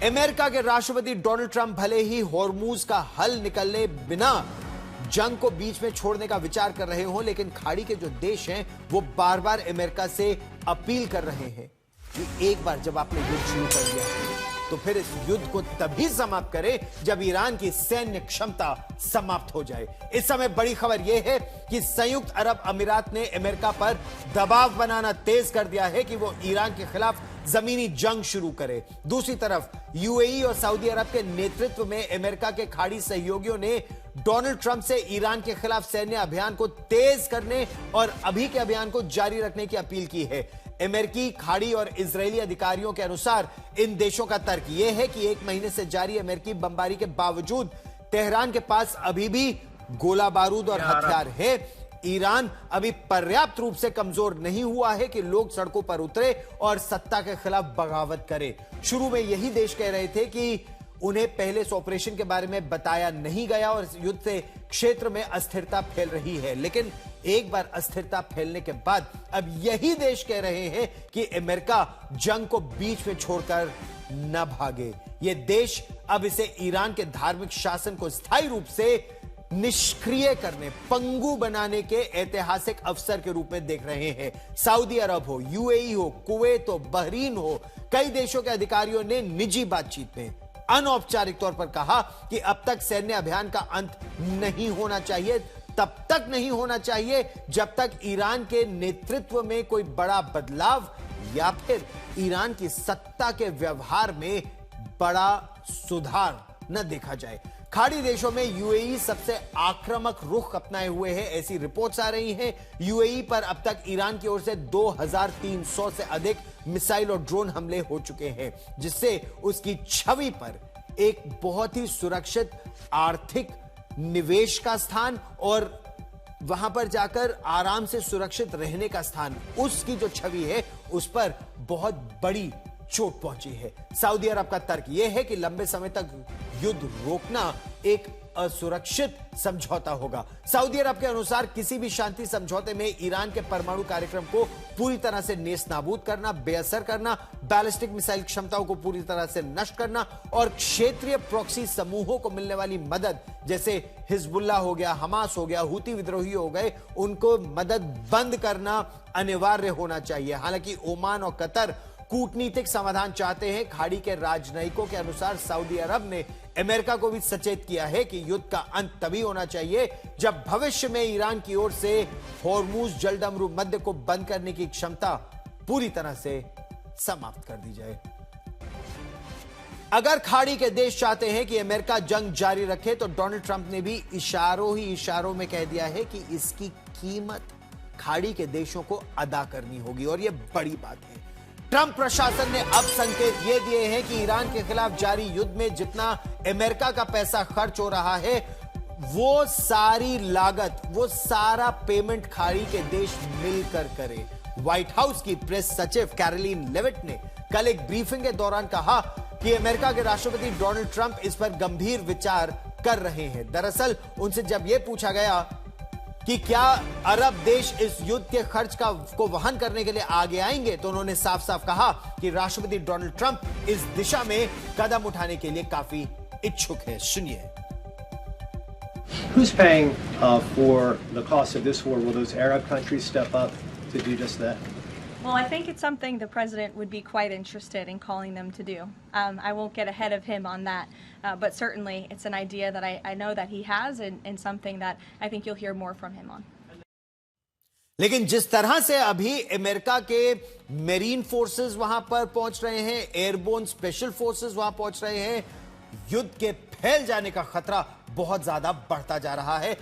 America के राष्ट्रपति Donald Trump भले ही हॉर्मूज का हल निकलने बिना जंग को बीच में छोड़ने का विचार कर रहे हों, लेकिन खाड़ी के जो देश हैं वो बार बार अमेरिका से अपील कर रहे हैं कि एक बार जब आपने युद्ध शुरू कर दिया तो फिर इस युद्ध को तभी समाप्त करें जब ईरान की सैन्य क्षमता समाप्त हो जाए। इस समय बड़ी खबर यह है कि संयुक्त अरब अमीरात ने अमेरिका पर दबाव बनाना तेज कर दिया है कि वो ईरान के खिलाफ जमीनी जंग शुरू करे। दूसरी तरफ यूएई और सऊदी अरब के नेतृत्व में अमेरिका के खाड़ी सहयोगियों ने डोनाल्ड ट्रंप से ईरान के खिलाफ सैन्य अभियान को तेज करने और अभी के अभियान को जारी रखने की अपील की है। अमेरिकी, खाड़ी और इजरायली अधिकारियों के अनुसार इन देशों का तर्क यह है कि 1 महीने से जारी अमेरिकी बमबारी के बावजूद तेहरान के पास अभी भी गोला बारूद और हथियार है। ईरान अभी पर्याप्त रूप से कमजोर नहीं हुआ है कि लोग सड़कों पर उतरे और सत्ता के खिलाफ बगावत करें। शुरू में यही देश कह रहे थे कि उन्हें पहले इस ऑपरेशन के बारे में बताया नहीं गया और इस युद्ध से क्षेत्र में अस्थिरता फैल रही है, लेकिन एक बार अस्थिरता फैलने के बाद अब यही देश कह रहे हैं कि अमेरिका जंग को बीच में छोड़कर न भागे। ये देश अब इसे ईरान के धार्मिक शासन को स्थायी रूप से निष्क्रिय करने, पंगु बनाने के ऐतिहासिक अवसर के रूप में देख रहे हैं। सऊदी अरब हो, यूएई हो, कुवैत हो, बहरीन हो, कई देशों के अधिकारियों ने निजी बातचीत में अनौपचारिक तौर पर कहा कि अब तक सैन्य अभियान का अंत नहीं होना चाहिए, तब तक नहीं होना चाहिए जब तक ईरान के नेतृत्व में कोई बड़ा बदलाव या फिर ईरान की सत्ता के व्यवहार में बड़ा सुधार न देखा जाए। खाड़ी देशों में यूएई सबसे आक्रामक रुख अपनाए हुए है, ऐसी रिपोर्ट्स आ रही हैं। यूएई पर अब तक ईरान की ओर से 2300 से अधिक मिसाइल और ड्रोन हमले हो चुके हैं, जिससे उसकी छवि पर एक बहुत ही सुरक्षित आर्थिक निवेश का स्थान और वहां पर जाकर आराम से सुरक्षित रहने का स्थान, उसकी जो छवि है उस पर बहुत बड़ी चोट पहुंची है। सऊदी अरब का तर्क यह है कि लंबे समय तक युद्ध रोकना एक असुरक्षित समझौता होगा। सऊदी अरब के अनुसार किसी भी शांति समझौते में ईरान के परमाणु कार्यक्रम को पूरी तरह से नेस्तनाबूद करना, बेअसर करना, बैलिस्टिक मिसाइल क्षमताओं को पूरी तरह से नष्ट करना और क्षेत्रीय प्रॉक्सी समूहों को मिलने वाली मदद, जैसे हिजबुल्लाह हो गया, हमास हो गया, हूती विद्रोही हो गए, उनको मदद बंद करना अनिवार्य होना चाहिए। हालांकि ओमान और कतर कूटनीतिक समाधान चाहते हैं। खाड़ी के राजनयिकों के अनुसार सऊदी अरब ने अमेरिका को भी सचेत किया है कि युद्ध का अंत तभी होना चाहिए जब भविष्य में ईरान की ओर से हॉर्मूज जलदमरू मध्य को बंद करने की क्षमता पूरी तरह से समाप्त कर दी जाए। अगर खाड़ी के देश चाहते हैं कि अमेरिका जंग जारी रखे तो डोनाल्ड ट्रंप ने भी इशारों में कह दिया है कि इसकी कीमत खाड़ी के देशों को अदा करनी होगी और यह बड़ी बात है। ट्रंप प्रशासन ने अब संकेत ये दिए हैं कि ईरान के खिलाफ जारी युद्ध में जितना अमेरिका का पैसा खर्च हो रहा है, वो सारी लागत, वो सारा पेमेंट खाड़ी के देश मिलकर करें। व्हाइट हाउस की प्रेस सचिव कैरोलिन लेविट ने कल एक ब्रीफिंग के दौरान कहा कि अमेरिका के राष्ट्रपति डोनाल्ड ट्रंप इस पर गंभीर विचार कर रहे हैं। दरअसल उनसे जब यह पूछा गया कि क्या अरब देश इस युद्ध के खर्च को वहन करने के लिए आगे आएंगे, तो उन्होंने साफ साफ कहा कि राष्ट्रपति डोनाल्ड ट्रंप इस दिशा में कदम उठाने के लिए काफी इच्छुक है। सुनिए। Who's paying for the cost of this war? Will those Arab countries step up to do just that? Well, I think it's something the president would be quite interested in calling them to do. I won't get ahead of him on that, but certainly it's an idea that I know that he has and something that I think you'll hear more from him on. लेकिन जिस तरह से अभी America के marine forces वहां पर पहुंच रहे हैं, एयरबोर्न स्पेशल फोर्सेस वहां पहुंच रहे हैं, युद्ध के फैल जाने का खतरा बहुत ज्यादा बढ़ता जा रहा है।